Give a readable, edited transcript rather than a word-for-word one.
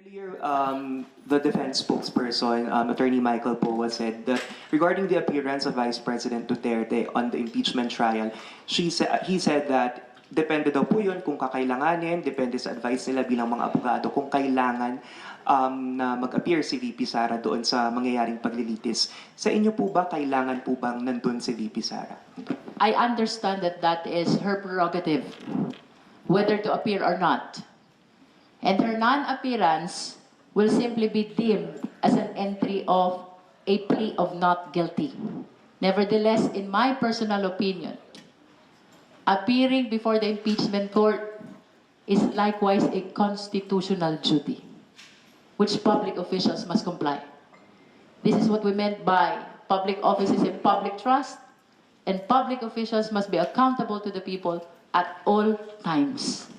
Earlier, the defense spokesperson, Attorney Michael Poa, said that regarding the appearance of Vice President Duterte on the impeachment trial, he said that depende daw po yun kung kakailanganin, depende sa advice nila bilang mga abogado kung kailangan na mag-appear si VP Sara doon sa mangyayaring paglilitis. Sa inyo po ba, kailangan po bang nandun si VP Sara? I understand that that is her prerogative, whether to appear or not. And her non-appearance will simply be deemed as an entry of a plea of not guilty. Nevertheless, in my personal opinion, appearing before the impeachment court is likewise a constitutional duty, which public officials must comply. This is what we meant by public offices in public trust, and public officials must be accountable to the people at all times.